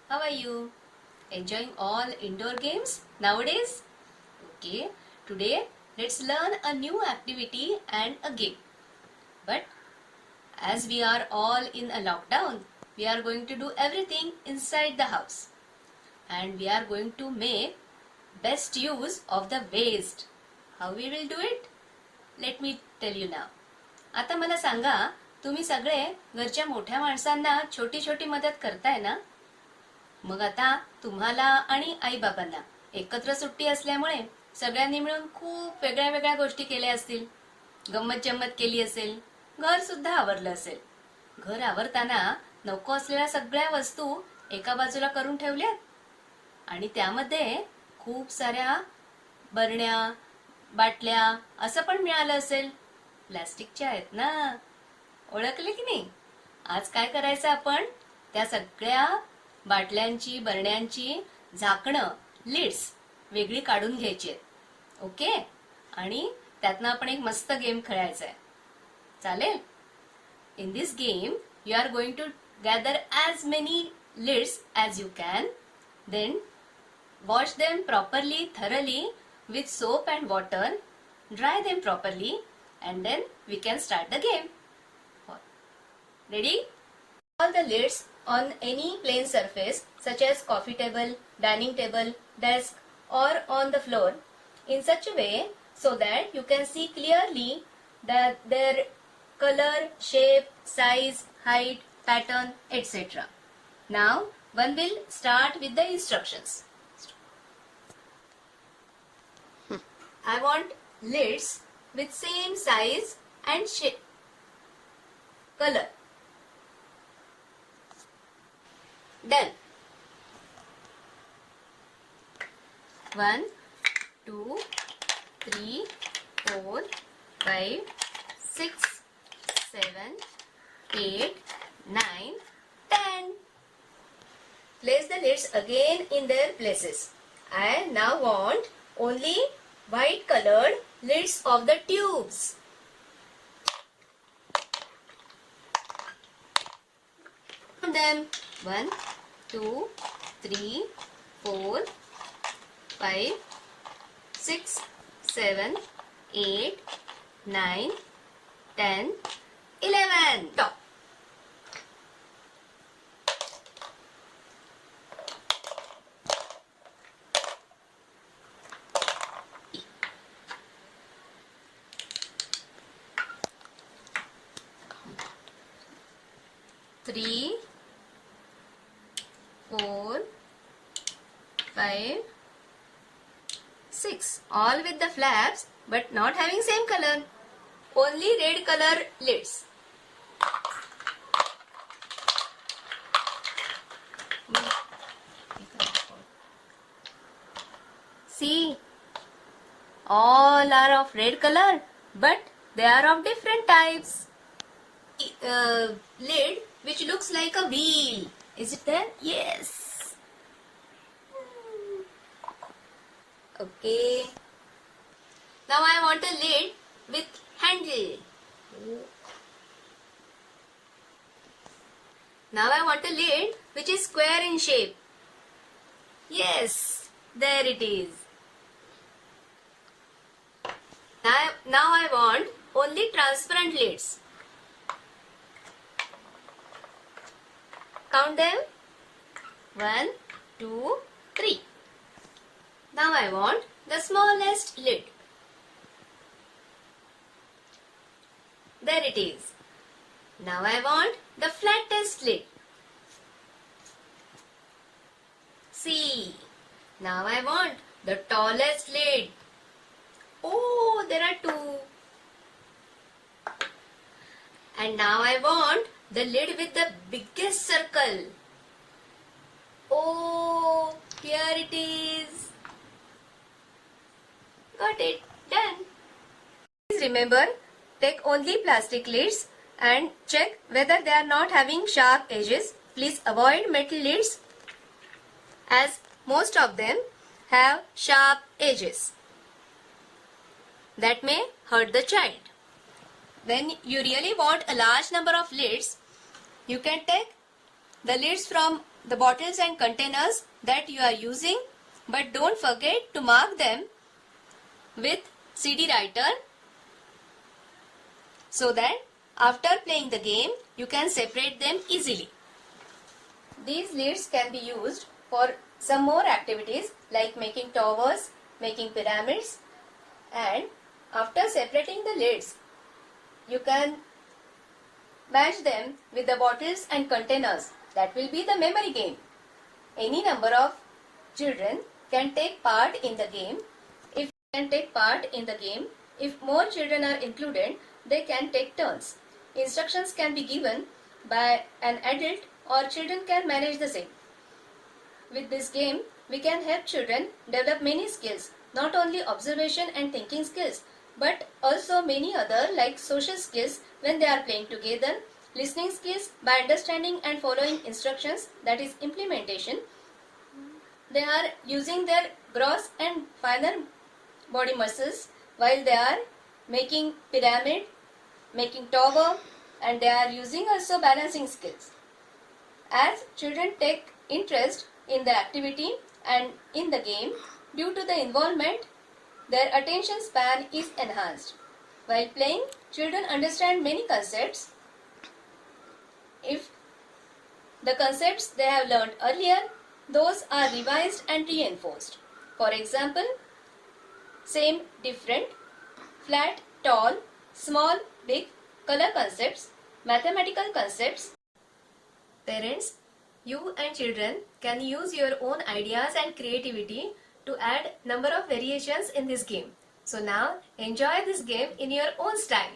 How are you? Enjoying all indoor games nowadays? Okay, today let's learn a new activity and a game. But as we are all in a lockdown, we are going to do everything inside the house. And we are going to make best use of the waste. How we will do it? Let me tell you now. आता मला सांगा, तुम्ही सगळे घरच्या मोठ्या माणसांना छोटी छोटी मदत करताय ना? मग आता तुम्हाला आणि आई बाबांना एकत्र सुट्टी असल्यामुळे सगळ्यांनी मिळून खूप वेगळ्या वेगळ्या गोष्टी केल्या असतील. गंमत जम्मत केली असेल, घर सुद्धा आवरलं असेल. घर आवरताना नको असलेल्या सगळ्या वस्तू एका बाजूला करून ठेवल्यात आणि त्यामध्ये खूप साऱ्या बरण्या, बाटल्या असं पण मिळालं असेल. प्लास्टिकच्या आहेत ना, ओळखले की नाही? आज काय करायचं आपण? त्या सगळ्या बाटल्यांची, बरण्यांची झाकणं, लिड्स वेगळी काढून घ्यायची आहेत. ओके? आणि त्यातनं आपण एक मस्त गेम खेळायचा आहे. चालेल? In this game, you are going to gather as many lids as you can. Then wash them properly, thoroughly with soap and water. Dry them properly and then we can start the game. Ready? All the lids on any plain surface such as coffee table, dining table, desk or on the floor in such a way so that you can see clearly that their color, shape, size, height, pattern, etc. Now one will start with the instructions. I want lids with same size and shape, color. Done. 1, 2, 3, 4, 5, 6, 7, 8, 9, 10. Place the lids again in their places. I now want only white colored lids of the tubes. Them 1, 2, 3, 4, 5, 6, 7, 8, 9, 10, 11. Stop. Three, 4, 5, 6. All with the flaps but not having same color. Only red color lids. See, all are of red color but they are of different types. Lid which looks like a wheel. Is it there? Yes. Okay. Now I want a lid with handle. Now I want a lid which is square in shape. Yes, there it is. Now I want only transparent lids. Count them. 1, 2, 3. Now I want the smallest lid. There it is. Now I want the flattest lid. See. Now I want the tallest lid. Oh, there are 2. And now I want the lid with the biggest circle. Oh, here it is. Got it. Done. Please remember, take only plastic lids and check whether they are not having sharp edges. Please avoid metal lids as most of them have sharp edges that may hurt the child. When you really want a large number of lids, you can take the lids from the bottles and containers that you are using, but don't forget to mark them with CD writer so that after playing the game you can separate them easily. These lids can be used for some more activities like making towers, making pyramids, and after separating the lids you can match them with the bottles and containers. That will be the memory game. Any number of children can take part in the game. If more children are included, they can take turns. Instructions can be given by an adult or children can manage the same. With this game, we can help children develop many skills, not only observation and thinking skills, but also many other like social skills when they are playing together, listening skills by understanding and following instructions, that is implementation. They are using their gross and finer body muscles while they are making pyramid, making tower, and they are using also balancing skills. As children take interest in the activity and in the game, due to the involvement, their attention span is enhanced. While playing, children understand many concepts. If the concepts they have learned earlier, those are revised and reinforced. For example, same, different, flat, tall, small, big, color concepts, mathematical concepts. Parents, you and children can use your own ideas and creativity to add number of variations in this game. So now enjoy this game in your own style.